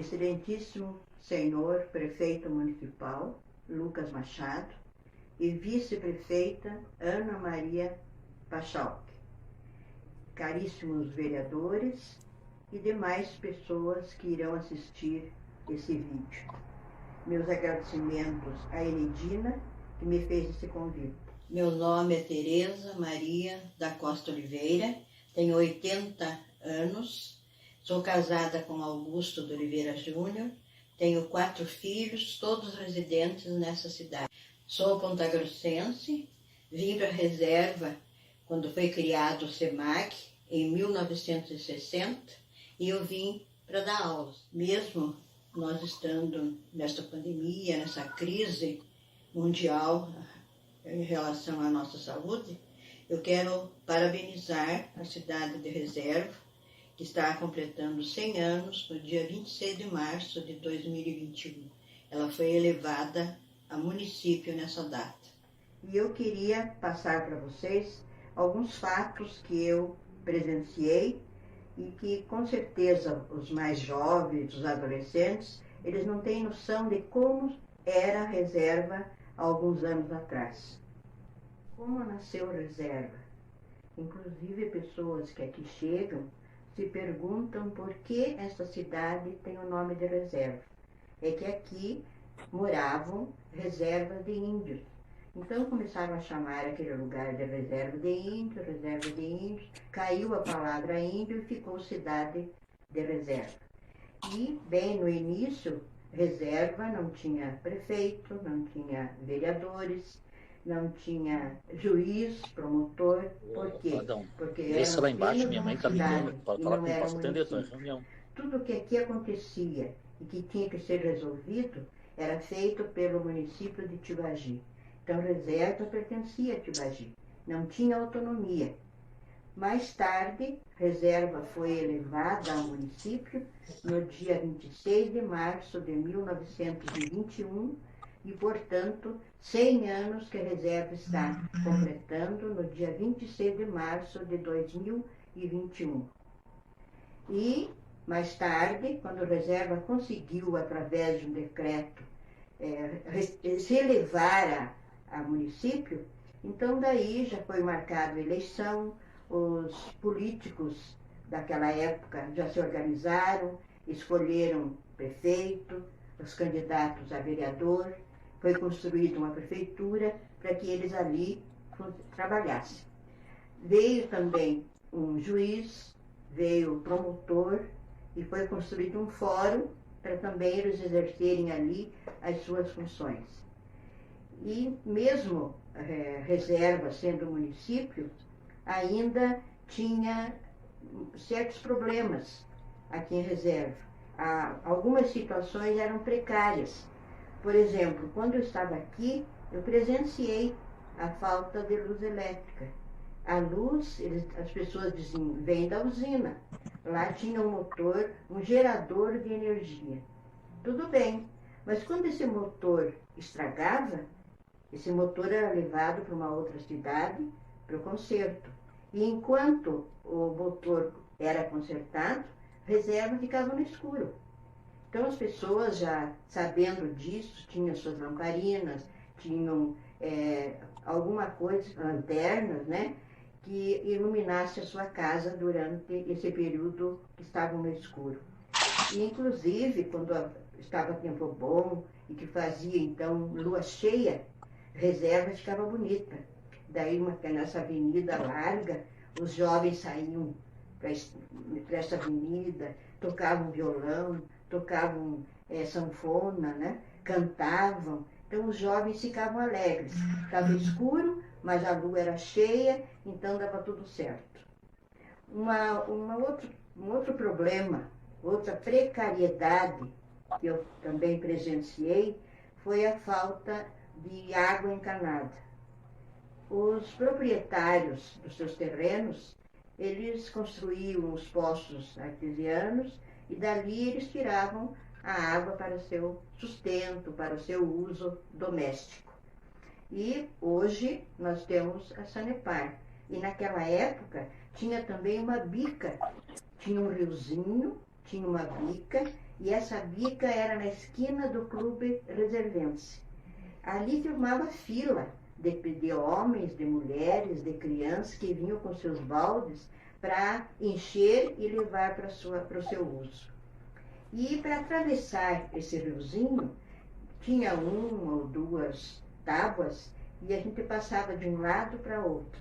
Excelentíssimo Senhor Prefeito Municipal, Lucas Machado, e Vice-Prefeita Ana Maria Pachalk, caríssimos vereadores e demais pessoas que irão assistir esse vídeo. Meus agradecimentos à Enedina, que me fez esse convite. Meu nome é Tereza Maria da Costa Oliveira, tenho 80 anos, sou casada com Augusto de Oliveira Júnior, tenho 4 filhos, todos residentes nessa cidade. Sou pontagrossense, vim para a reserva quando foi criado o SEMAC, em 1960, e eu vim para dar aulas. Mesmo nós estando nessa pandemia, nessa crise mundial em relação à nossa saúde, eu quero parabenizar a cidade de Reserva, que está completando 100 anos no dia 26 de março de 2021. Ela foi elevada a município nessa data. E eu queria passar para vocês alguns fatos que eu presenciei e que, com certeza, os mais jovens, os adolescentes, eles não têm noção de como era a Reserva há alguns anos atrás. Como nasceu a Reserva? Inclusive, pessoas que aqui chegam se perguntam por que essa cidade tem o nome de Reserva. É que aqui moravam reservas de índios. Então começaram a chamar aquele lugar de reserva de índios, caiu a palavra índio e ficou cidade de Reserva. E, bem no início, Reserva não tinha prefeito, não tinha vereadores, não tinha juiz, promotor. Por quê? Porque desça lá embaixo, minha mãe está me cidade, pode falar que não posso atender, estou em reunião. Tudo que aqui acontecia e que tinha que ser resolvido era feito pelo município de Tibagi. Então, Reserva pertencia a Tibagi, não tinha autonomia. Mais tarde, Reserva foi elevada ao município no dia 26 de março de 1921 e, portanto, 100 anos que a Reserva está completando no dia 26 de março de 2021. E, mais tarde, quando a Reserva conseguiu, através de um decreto, se elevar a município, então daí já foi marcada a eleição, os políticos daquela época já se organizaram, escolheram prefeito, os candidatos a vereador, foi construída uma prefeitura para que eles ali trabalhassem. Veio também um juiz, veio o promotor e foi construído um fórum para também eles exercerem ali as suas funções. E mesmo Reserva sendo município, ainda tinha certos problemas aqui em Reserva. Algumas situações eram precárias. Por exemplo, quando eu estava aqui, eu presenciei a falta de luz elétrica. A luz, as pessoas diziam, vem da usina. Lá tinha um motor, um gerador de energia. Tudo bem, mas quando esse motor estragava, esse motor era levado para uma outra cidade para o conserto. E enquanto o motor era consertado, Reserva ficava no escuro. Então as pessoas, já sabendo disso, tinham suas lamparinas, tinham alguma coisa, lanternas, né, que iluminasse a sua casa durante esse período que estavam no escuro. E inclusive, quando estava tempo bom e que fazia então lua cheia, Reserva ficava bonita. Daí, nessa avenida larga, os jovens saíam para essa avenida, tocavam violão, tocavam sanfona, né? Cantavam. Então os jovens ficavam alegres. Estava escuro, mas a lua era cheia, então dava tudo certo. Um outro problema, outra precariedade que eu também presenciei foi a falta de água encanada. Os proprietários dos seus terrenos, eles construíam os poços artesianos e dali eles tiravam a água para o seu sustento, para o seu uso doméstico. E hoje nós temos a Sanepar. E naquela época tinha também uma bica, tinha um riozinho, tinha uma bica E essa bica era na esquina do Clube Reservense. Ali formava fila de homens, de mulheres, de crianças que vinham com seus baldes para encher e levar para o seu uso. E para atravessar esse riozinho, tinha uma ou duas tábuas e a gente passava de um lado para outro.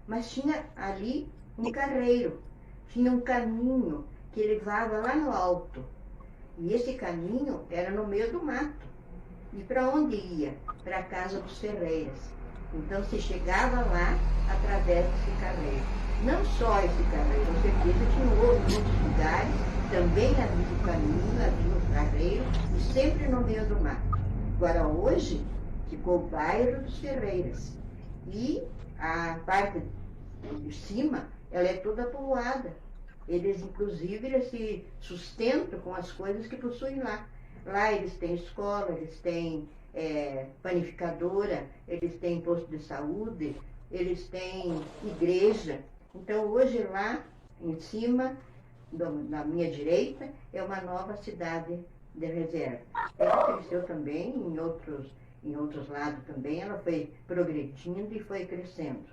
Mas tinha ali um carreiro, tinha um caminho que levava lá no alto. E esse caminho era no meio do mato. E para onde ia? Para a casa dos Ferreiras. Então se chegava lá através desse carreiro. Não só esse carreiro, com certeza tinha outros lugares, também havia o caminho, havia o carreiro, e sempre no meio do mato. Agora hoje ficou o bairro dos Ferreiras. E a parte de cima, ela é toda povoada. Eles, inclusive, eles se sustentam com as coisas que possuem lá. Lá eles têm escola, eles têm panificadora, eles têm posto de saúde, eles têm igreja. Então, hoje lá, em cima, na minha direita, é uma nova cidade de reserva. Ela cresceu também em outros lados também, ela foi progredindo e foi crescendo.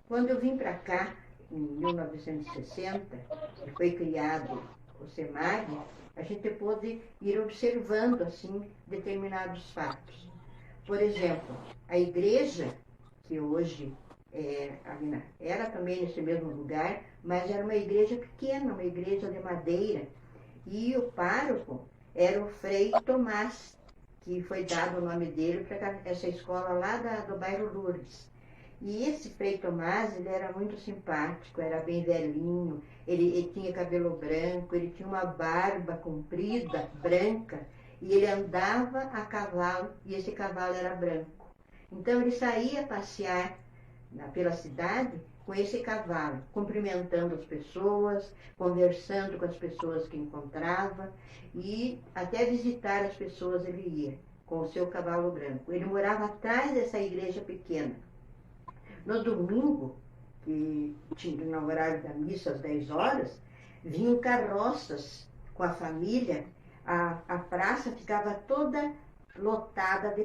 Quando eu vim para cá, em 1960, que foi criado o SEMAG, a gente pôde ir observando, assim, determinados fatos. Por exemplo, a igreja, que hoje era também nesse mesmo lugar, mas era uma igreja pequena, uma igreja de madeira. E o pároco era o Frei Tomás, que foi dado o nome dele para essa escola lá do bairro Lourdes. E esse Frei Tomás, ele era muito simpático, era bem velhinho, ele tinha cabelo branco, ele tinha uma barba comprida, branca, e ele andava a cavalo, e esse cavalo era branco. Então ele saía passear pela cidade com esse cavalo, cumprimentando as pessoas, conversando com as pessoas que encontrava, e até visitar as pessoas ele ia, com o seu cavalo branco. Ele morava atrás dessa igreja pequena. No domingo, que tinha no horário da missa às 10 horas, vinham carroças com a família, a praça ficava toda lotada de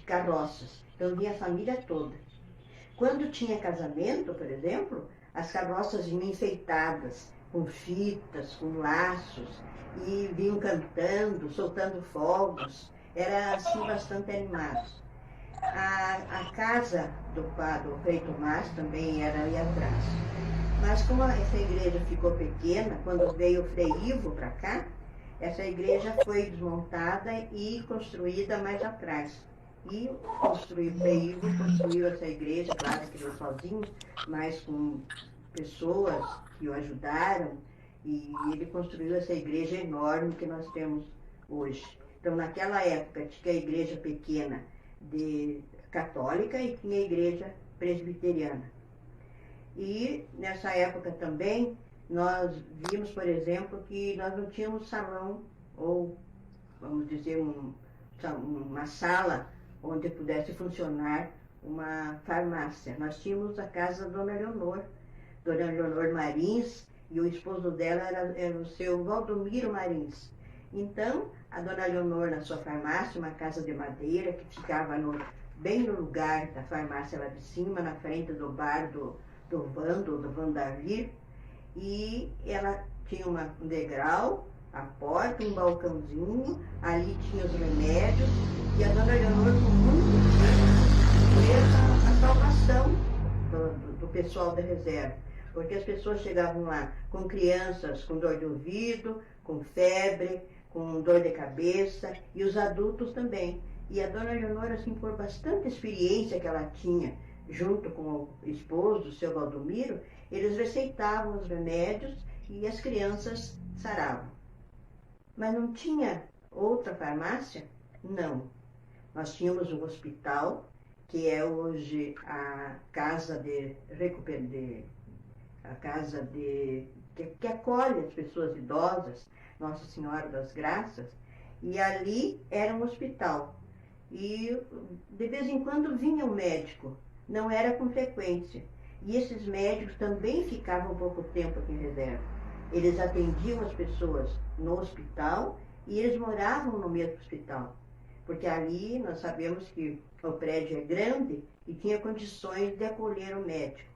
carroças. Então vinha a família toda. Quando tinha casamento, por exemplo, as carroças vinham enfeitadas, com fitas, com laços, e vinham cantando, soltando fogos. Era assim bastante animado. A casa do Frei Tomás também era ali atrás. Mas como essa igreja ficou pequena, quando veio o Frei Ivo para cá, essa igreja foi desmontada e construída mais atrás. E o Frei Ivo construiu essa igreja, claro que ele sozinho, mas com pessoas que o ajudaram, e ele construiu essa igreja enorme que nós temos hoje. Então, naquela época, tinha a igreja pequena católica e tinha a igreja presbiteriana. E nessa época também nós vimos, por exemplo, que nós não tínhamos salão ou, vamos dizer, uma sala onde pudesse funcionar uma farmácia. Nós tínhamos a casa da Dona Leonor Marins, e o esposo dela era o seu Valdomiro Marins. Então, a Dona Leonor, na sua farmácia, uma casa de madeira que ficava bem no lugar da farmácia lá de cima, na frente do bar do Vandavir, e ela tinha um degrau, a porta, um balcãozinho, ali tinha os remédios, e a Dona Leonor, com muito tempo, fez a salvação do pessoal da reserva, porque as pessoas chegavam lá com crianças com dor de ouvido, com febre, com dor de cabeça, e os adultos também. E a Dona Leonor, assim, por bastante experiência que ela tinha, junto com o esposo, o seu Valdomiro, eles receitavam os remédios e as crianças saravam. Mas não tinha outra farmácia? Não. Nós tínhamos um hospital, que é hoje a casa que acolhe as pessoas idosas, Nossa Senhora das Graças, e ali era um hospital. E de vez em quando vinha um médico, não era com frequência. E esses médicos também ficavam pouco tempo aqui em reserva. Eles atendiam as pessoas no hospital e eles moravam no mesmo hospital. Porque ali nós sabemos que o prédio é grande e tinha condições de acolher o médico.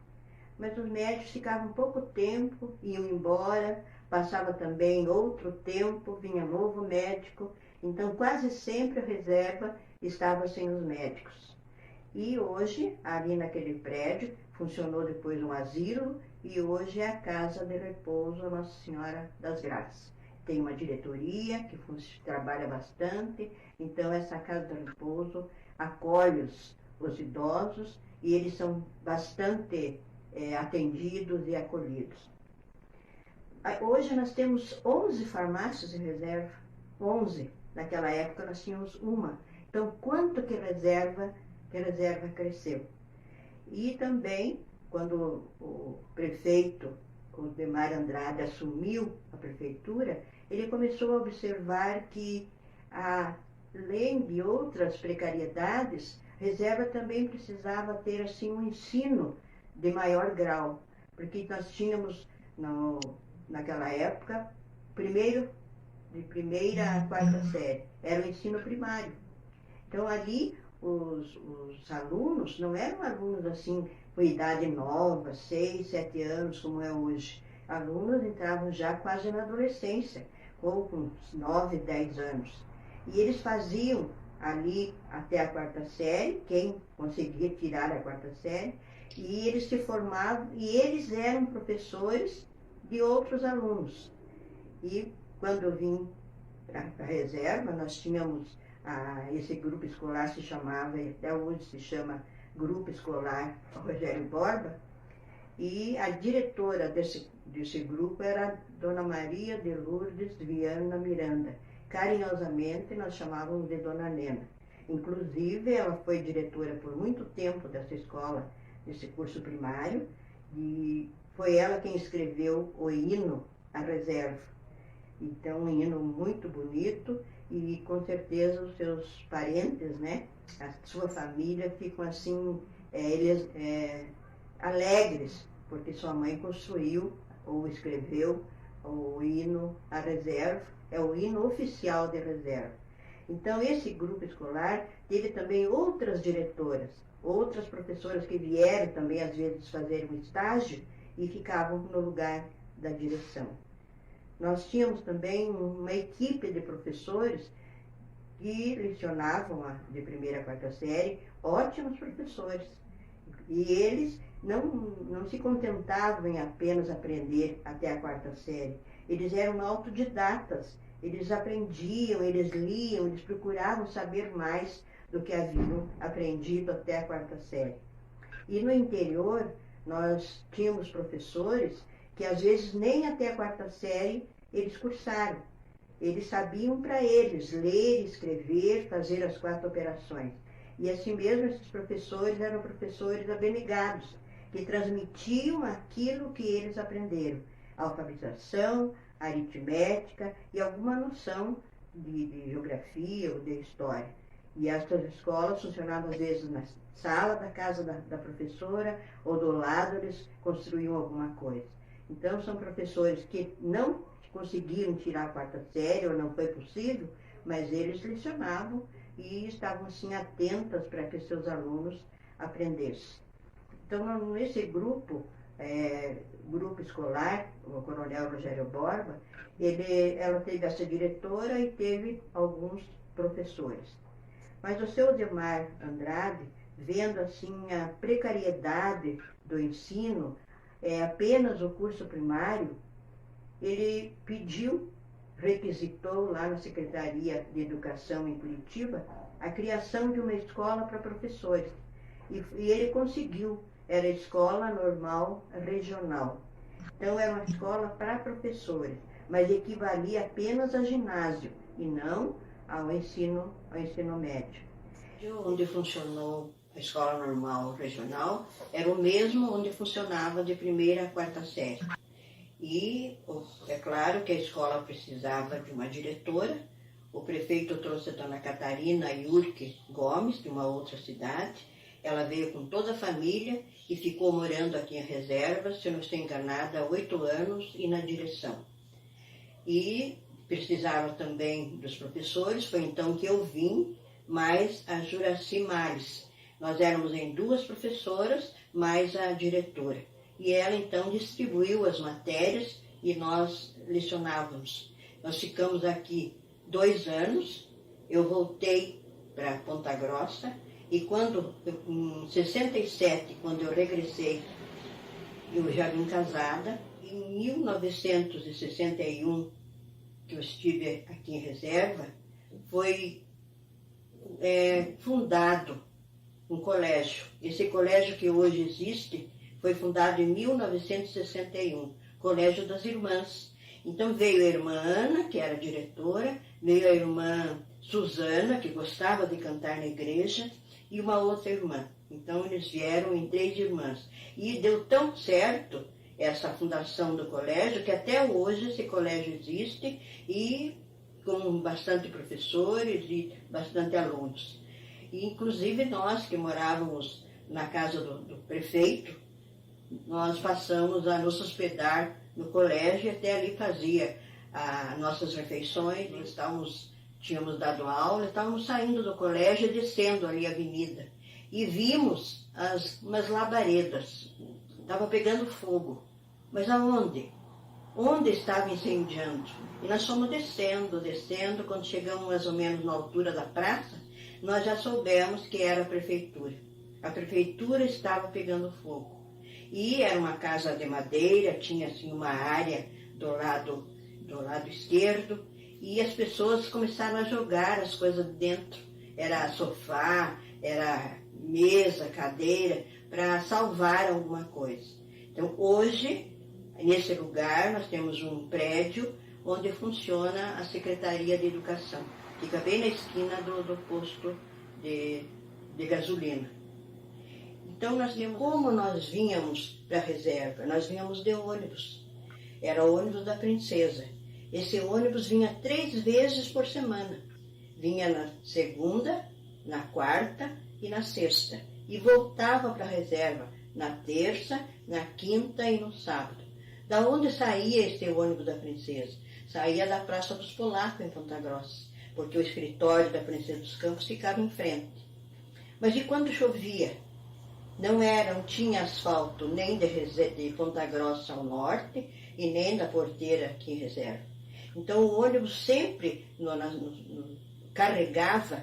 Mas os médicos ficavam pouco tempo, iam embora, passava também outro tempo, vinha novo médico. Então quase sempre a reserva estava sem os médicos. E hoje, ali naquele prédio, funcionou depois um asilo e hoje é a Casa de Repouso Nossa Senhora das Graças. Tem uma diretoria que trabalha bastante, então essa Casa de Repouso acolhe os idosos e eles são bastante atendidos e acolhidos. Hoje nós temos 11 farmácias em reserva, 11. Naquela época nós tínhamos uma. Então, quanto que a reserva cresceu. E também, quando o prefeito, o Demar Andrade, assumiu a prefeitura, ele começou a observar que, além de outras precariedades, reserva também precisava ter assim um ensino de maior grau, porque nós tínhamos, naquela época, de primeira a quarta série, era o ensino primário. Então, ali, os alunos não eram alunos assim, com idade nova, 6, 7 anos, como é hoje. Alunos entravam já quase na adolescência, ou com 9, 10 anos. E eles faziam ali até a quarta série, quem conseguia tirar a quarta série, e eles se formavam, e eles eram professores de outros alunos. E quando eu vim para a reserva, nós tínhamos esse grupo escolar se chamava, e até hoje se chama Grupo Escolar Rogério Borba, e a diretora desse grupo era a Dona Maria de Lourdes Viana Miranda. Carinhosamente nós chamávamos de Dona Nena. Inclusive, ela foi diretora por muito tempo dessa escola, desse curso primário, e foi ela quem escreveu o hino à reserva. Então, um hino muito bonito, e com certeza os seus parentes, né, a sua família ficam assim, alegres, porque sua mãe construiu ou escreveu o hino à reserva, é o hino oficial de reserva. Então, esse grupo escolar teve também outras diretoras, outras professoras que vieram também, às vezes, fazer um estágio e ficavam no lugar da direção. Nós tínhamos também uma equipe de professores que lecionavam de primeira a quarta série, ótimos professores. E eles não se contentavam em apenas aprender até a quarta série. Eles eram autodidatas, eles aprendiam, eles liam, eles procuravam saber mais do que haviam aprendido até a quarta série. E no interior, nós tínhamos professores que às vezes nem até a quarta série eles cursaram. Eles sabiam para eles ler, escrever, fazer as 4 operações. E assim mesmo esses professores eram professores abnegados, que transmitiam aquilo que eles aprenderam. Alfabetização, aritmética e alguma noção de geografia ou de história. E essas escolas funcionavam às vezes na sala da casa da professora ou do lado eles construíam alguma coisa. Então são professores que não conseguiram tirar a quarta série ou não foi possível, mas eles lecionavam e estavam assim atentas para que seus alunos aprendessem. Então nesse grupo escolar, o Coronel Rogério Borba, ela teve essa diretora e teve alguns professores. Mas o seu Demar Andrade, vendo assim a precariedade do ensino, apenas o curso primário, ele requisitou lá na Secretaria de Educação em Curitiba a criação de uma escola para professores. E ele conseguiu, era a Escola Normal Regional. Então era uma escola para professores, mas equivalia apenas a ginásio e não ao ensino médio. Onde funcionou a Escola Normal Regional era o mesmo onde funcionava de primeira a quarta série. E é claro que a escola precisava de uma diretora. O prefeito trouxe a dona Catarina Yurque Gomes, de uma outra cidade, Ela veio com toda a família e ficou morando aqui em Reserva, se eu não estou enganada, há 8 anos e na direção. E precisava também dos professores, foi então que eu vim, mais a Juraci Males. Nós éramos em 2 professoras, mais a diretora. E ela então distribuiu as matérias e nós lecionávamos. Nós ficamos aqui 2 anos, eu voltei para Ponta Grossa, e quando, em 67, quando eu regressei, eu já vim casada. Em 1961, que eu estive aqui em Reserva, foi fundado um colégio. Esse colégio que hoje existe foi fundado em 1961, Colégio das Irmãs. Então veio a irmã Ana, que era diretora, veio a irmã Susana, que gostava de cantar na igreja, e uma outra irmã. Então eles vieram em 3 irmãs. E deu tão certo essa fundação do colégio, que até hoje esse colégio existe, e com bastante professores e bastante alunos. E, inclusive nós que morávamos na casa do prefeito, nós passamos a nos hospedar no colégio e até ali fazia as nossas refeições. Tínhamos dado aula, estávamos saindo do colégio e descendo ali a avenida. E vimos umas labaredas. Estava pegando fogo. Mas aonde? Onde estava incendiando? E nós fomos descendo. Quando chegamos mais ou menos na altura da praça, nós já soubemos que era a prefeitura. A prefeitura estava pegando fogo. E era uma casa de madeira, tinha assim uma área do lado esquerdo, e as pessoas começaram a jogar as coisas dentro. Era sofá, era mesa, cadeira, para salvar alguma coisa. Então, hoje, nesse lugar, nós temos um prédio onde funciona a Secretaria de Educação. Fica bem na esquina do posto de gasolina. Então, como nós vínhamos para a Reserva? Nós vínhamos de ônibus. Era o ônibus da Princesa. Esse ônibus vinha 3 vezes por semana. Vinha na segunda, na quarta e na sexta. E voltava para a Reserva na terça, na quinta e no sábado. Da onde saía esse ônibus da Princesa? Saía da Praça dos Polacos, em Ponta Grossa, porque o escritório da Princesa dos Campos ficava em frente. Mas e quando chovia? Não tinha asfalto nem de Ponta Grossa ao norte e nem da Porteira aqui em Reserva. Então o ônibus sempre carregava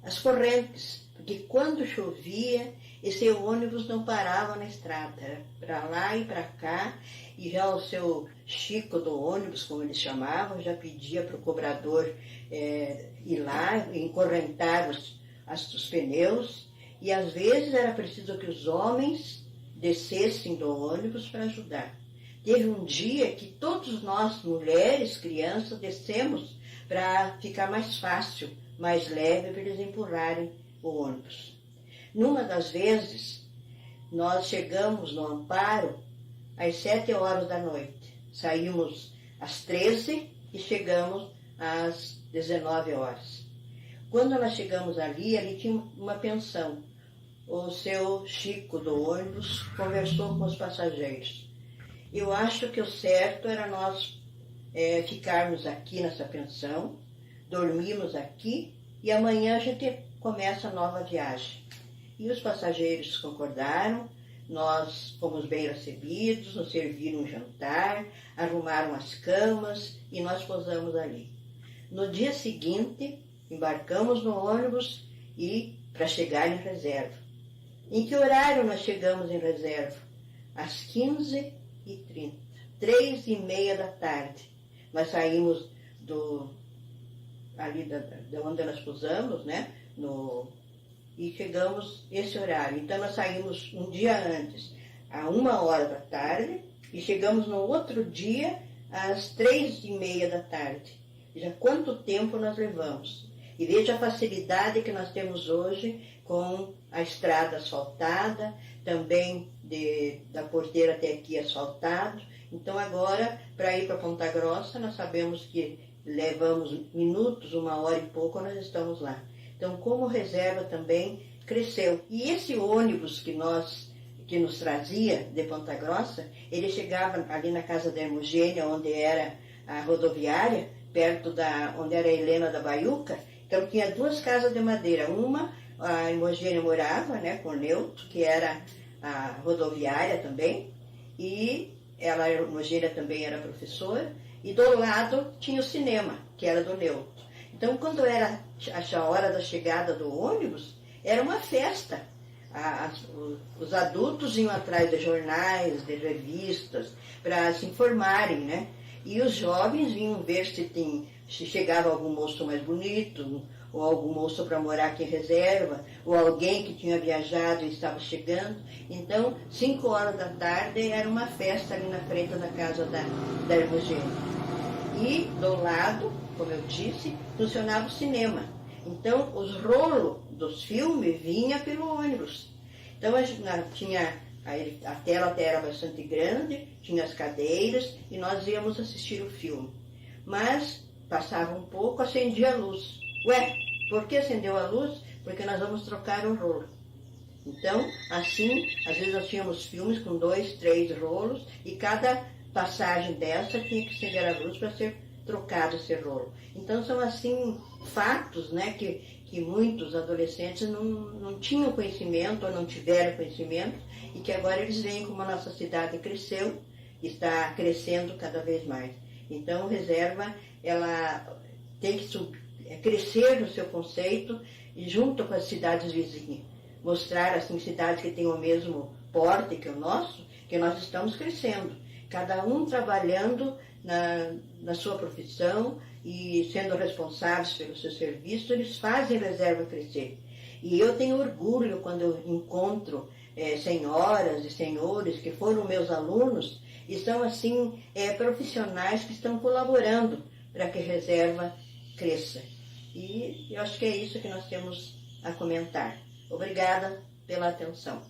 as correntes, porque quando chovia, esse ônibus não parava na estrada, era para lá e para cá, e já o seu Chico do ônibus, como eles chamavam, já pedia para o cobrador ir lá e encorrentar os pneus, e às vezes era preciso que os homens descessem do ônibus para ajudar. Teve um dia que todos nós, mulheres, crianças, descemos para ficar mais fácil, mais leve, para eles empurrarem o ônibus. Numa das vezes, nós chegamos no Amparo às 7 horas da noite. Saímos às 13 e chegamos às 19 horas. Quando nós chegamos ali tinha uma pensão. O seu Chico do ônibus conversou com os passageiros. Eu acho que o certo era nós ficarmos aqui nessa pensão, dormirmos aqui e amanhã a gente começa a nova viagem. E os passageiros concordaram, nós fomos bem recebidos, nos serviram um jantar, arrumaram as camas e nós pousamos ali. No dia seguinte, embarcamos no ônibus e para chegar em Reserva. Em que horário nós chegamos em Reserva? Às 15h30, 3h30 da tarde. Nós saímos ali de onde nós pousamos, né? E chegamos esse horário. Então nós saímos um dia antes, à 1h da tarde, e chegamos no outro dia às 3h30 da tarde. Veja quanto tempo nós levamos. E veja a facilidade que nós temos hoje com a estrada asfaltada, também da Porteira até aqui asfaltado. Então agora, para ir para Ponta Grossa, nós sabemos que levamos minutos, 1h e pouco, nós estamos lá. Então, como reserva também cresceu. E esse ônibus que nos trazia de Ponta Grossa, ele chegava ali na casa da Hermogênia, onde era a rodoviária, perto da onde era a Helena da Baiuca. Então tinha 2 casas de madeira. Uma, a Hermogênia morava, né, com o Neuto, que era a rodoviária também, e ela, a Hermogênia, também era professora, e do lado tinha o cinema, que era do Neuto. Então, quando era a hora da chegada do ônibus, era uma festa. Os adultos iam atrás de jornais, de revistas, para se informarem, né? E os jovens vinham ver se chegava algum moço mais bonito, ou algum moço para morar aqui em reserva, ou alguém que tinha viajado e estava chegando. Então, 5 horas da tarde era uma festa ali na frente da casa da Hermogênia. E do lado, como eu disse, funcionava o cinema. Então, os rolos dos filmes vinha pelo ônibus. Então, a tela até era bastante grande, tinha as cadeiras e nós íamos assistir o filme. Mas passava um pouco, acendia a luz. Ué, por que acendeu a luz? Porque nós vamos trocar o rolo. Então, assim, às vezes nós tínhamos filmes com 2, 3 rolos e cada passagem dessa tinha que acender a luz para ser trocado esse rolo. Então, são assim fatos, né, que muitos adolescentes não tinham conhecimento ou não tiveram conhecimento e que agora eles veem como a nossa cidade cresceu, está crescendo cada vez mais. Então, reserva, ela tem que crescer no seu conceito e junto com as cidades vizinhas. Mostrar, assim, cidades que têm o mesmo porte que o nosso, que nós estamos crescendo. Cada um trabalhando na sua profissão e sendo responsáveis pelo seu serviço, eles fazem reserva crescer. E eu tenho orgulho quando eu encontro senhoras e senhores que foram meus alunos e são, assim, profissionais que estão colaborando para que a reserva cresça. E eu acho que é isso que nós temos a comentar. Obrigada pela atenção.